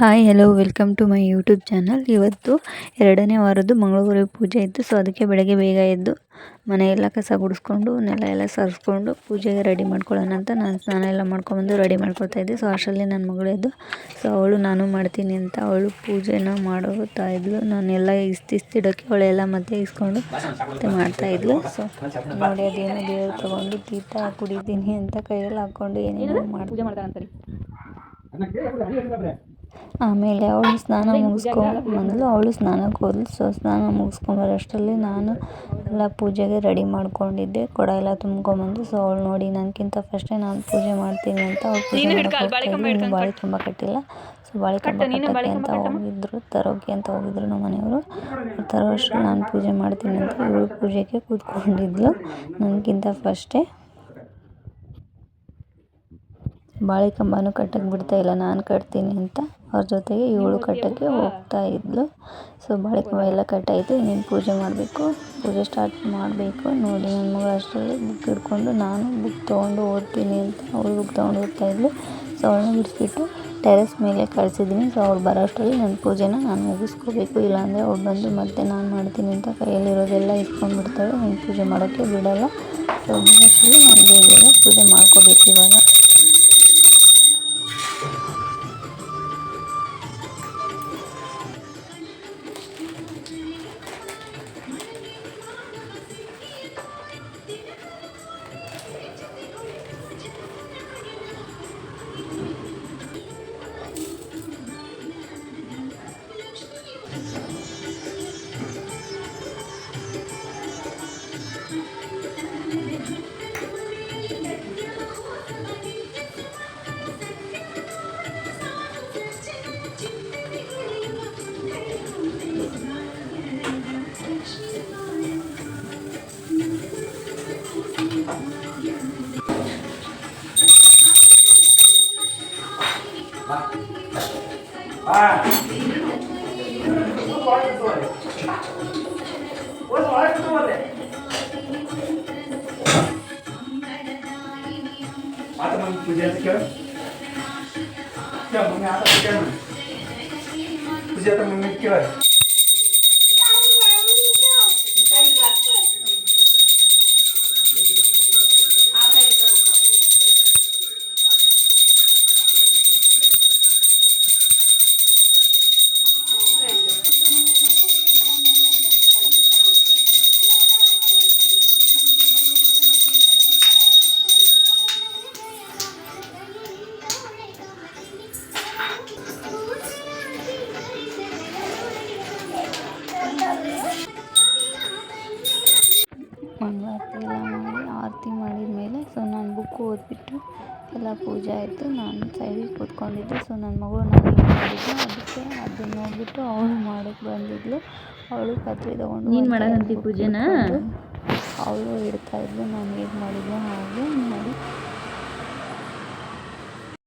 Hi hello welcome to my YouTube channel. ಇವತ್ತು 2ನೇ ವಾರದ್ದು ಮಂಗಳಗೌರಿ ಪೂಜೆ ಇತ್ತು. ಸೊ ಅದಕ್ಕೆ ಬೆಳಗ್ಗೆ ಬೇಗ ಎದ್ದು ಮನೆಯೆಲ್ಲ ಕಸ ಗುಡಿಸ್ಕೊಂಡು ನೆಲ ಎಲ್ಲ ಸರಿಸ್ಕೊಂಡು ಪೂಜೆಗೆ ರೆಡಿ ಮಾಡ್ಕೊಳ್ಳೋಣ ಅಂತ ನಾನು ಸ್ನಾನ ಎಲ್ಲ ಮಾಡ್ಕೊಂಬಂದು ರೆಡಿ ಮಾಡ್ಕೊತಾ ಇದ್ದೆ. ಸೊ ಅಷ್ಟರಲ್ಲಿ ನನ್ನ ಮಗಳು ಎದ್ದು ಸೊ ಅವಳು ನಾನು ಮಾಡ್ತೀನಿ ಅಂತ ಅವಳು ಪೂಜೆನ ಮಾಡೋತಾ ಇದ್ಲು. ನಾನೆಲ್ಲ ಇಸ್ತಿಡೋಕ್ಕೆ ಅವಳೆಲ್ಲ ಮತ್ತೆ ಇಸ್ಕೊಂಡು ಮತ್ತೆ ಮಾಡ್ತಾಯಿದ್ಲು. ಸೊ ನೋಡಿ ಅದೇನು ದೇವ್ರು ತೊಗೊಂಡು ತೀರ್ಥ ಕುಡಿತೀನಿ ಅಂತ ಕೈಯಲ್ಲಿ ಹಾಕ್ಕೊಂಡು ಏನೇನೋ ಪೂಜೆ ಮಾಡ್ತಾರಂತಾರೆ. ಆಮೇಲೆ ಅವಳು ಸ್ನಾನ ಮುಗಿಸ್ಕೊಂಬಂದ್ಲು. ಅವಳು ಸ್ನಾನಕ್ಕೆ ಹೋದ್ಲು. ಸೊ ಸ್ನಾನ ಮುಗಿಸ್ಕೊಂಬರೋಷ್ಟರಲ್ಲಿ ನಾನು ಎಲ್ಲ ಪೂಜೆಗೆ ರೆಡಿ ಮಾಡ್ಕೊಂಡಿದ್ದೆ. ಕೊಡ ಎಲ್ಲ ತುಂಬ್ಕೊಂಬಂದು. ಸೊ ಅವಳು ನೋಡಿ ನನಗಿಂತ ಫಸ್ಟೇ ನಾನು ಪೂಜೆ ಮಾಡ್ತೀನಿ ಅಂತ ಅವಳು ಪೂಜೆ ಇನ್ನೂ ಬಾಳೆ ಕಂಬ ಕಟ್ಟಿಲ್ಲ. ಸೊ ಬಾಳೆ ಕಂಬ ಕಟ್ಟೋಕ್ಕೆ ಅಂತ ಹೋಗಿದ್ರು, ತರೋಕೆ ಅಂತ ಹೋಗಿದ್ರು ನಮ್ಮ ಮನೆಯವರು. ತರೋ ಅಷ್ಟರಲ್ಲಿ ನಾನು ಪೂಜೆ ಮಾಡ್ತೀನಿ ಅಂತ ಇವಳು ಪೂಜೆಗೆ ಕೂತ್ಕೊಂಡಿದ್ಲು ನನಗಿಂತ ಫಸ್ಟೇ. ಬಾಳೆ ಕಂಬನೂ ಕಟ್ಟಕ್ಕೆ ಬಿಡ್ತಾಯಿಲ್ಲ, ನಾನು ಕಟ್ತೀನಿ ಅಂತ ಅವ್ರ ಜೊತೆಗೆ ಇವಳು ಕಟ್ಟೋಕ್ಕೆ ಹೋಗ್ತಾ ಇದ್ಲು. ಸೊ ಬಾಳೆ ಕಂಬ ಎಲ್ಲ ಕಟ್ಟಾಯಿತು, ಇನ್ನೇನು ಪೂಜೆ ಮಾಡಬೇಕು, ಪೂಜೆ ಸ್ಟಾರ್ಟ್ ಮಾಡಬೇಕು. ನೋಡಿ ನನ್ನ ಮಗಳು ಅಷ್ಟರಲ್ಲಿ ಬುಕ್ ಹಿಡ್ಕೊಂಡು ನಾನು ಬುಕ್ ತೊಗೊಂಡು ಓದ್ತೀನಿ ಅಂತ ಅವಳು ಬುಕ್ ತೊಗೊಂಡು ಓದ್ತಾಯಿದ್ಲು. ಸೊ ಅವಳನ್ನ ಬಿಡಿಸ್ಬಿಟ್ಟು ಟೆರೆಸ್ ಮೇಲೆ ಕಳಿಸಿದ್ದೀನಿ. ಸೊ ಅವ್ಳು ಬರೋ ಅಷ್ಟರಲ್ಲಿ ನನ್ನ ಪೂಜೆನ ನಾನು ಮುಗಿಸ್ಕೋಬೇಕು, ಇಲ್ಲಾಂದರೆ ಅವ್ಳು ಬಂದು ಮತ್ತೆ ನಾನು ಮಾಡ್ತೀನಿ ಅಂತ ಕೈಯಲ್ಲಿರೋದೆಲ್ಲ ಇಸ್ಕೊಂಡು ಬಿಡ್ತಾಳೆ, ನೀನು ಪೂಜೆ ಮಾಡೋಕ್ಕೆ ಬಿಡೋಲ್ಲ. ಸೊ ಅಷ್ಟರಲ್ಲಿ ನಾನು ಬೇಗ ಪೂಜೆ ಮಾಡ್ಕೋಬೇಕು ಇವಾಗ. पूजा क्या मम्मी आता पूजा में पूजा तो मम्मी क्या है ಮಂಗಳಾರತಿ ಎಲ್ಲ ಮಾಡಿ ಆರತಿ ಮಾಡಿದ ಮೇಲೆ ಸೊ ನಾನು ಬುಕ್ ಓದ್ಬಿಟ್ಟು ಎಲ್ಲ ಪೂಜೆ ಆಯಿತು. ನಾನು ಸೈಡಿಗೆ ಕೂತ್ಕೊಂಡಿದ್ದೆ. ಸೊ ನನ್ನ ಮಗಳು ನಾನು ಏನು ಮಾಡಿದ್ದೆ ಅದಕ್ಕೆ ಅದನ್ನು ನೋಡಿಬಿಟ್ಟು ಅವಳು ಮಾಡೋಕ್ಕೆ ಬಂದಿದ್ಲು. ಅವಳು ಪತ್ರಿ ತೊಗೊಂಡು ಪೂಜೆನ ಅವಳು ಇಡ್ತಾಯಿದ್ಲು, ನಾನು ಹೇಗೆ ಮಾಡಿದ್ಲು ಹಾಗೆ ಮಾಡಿ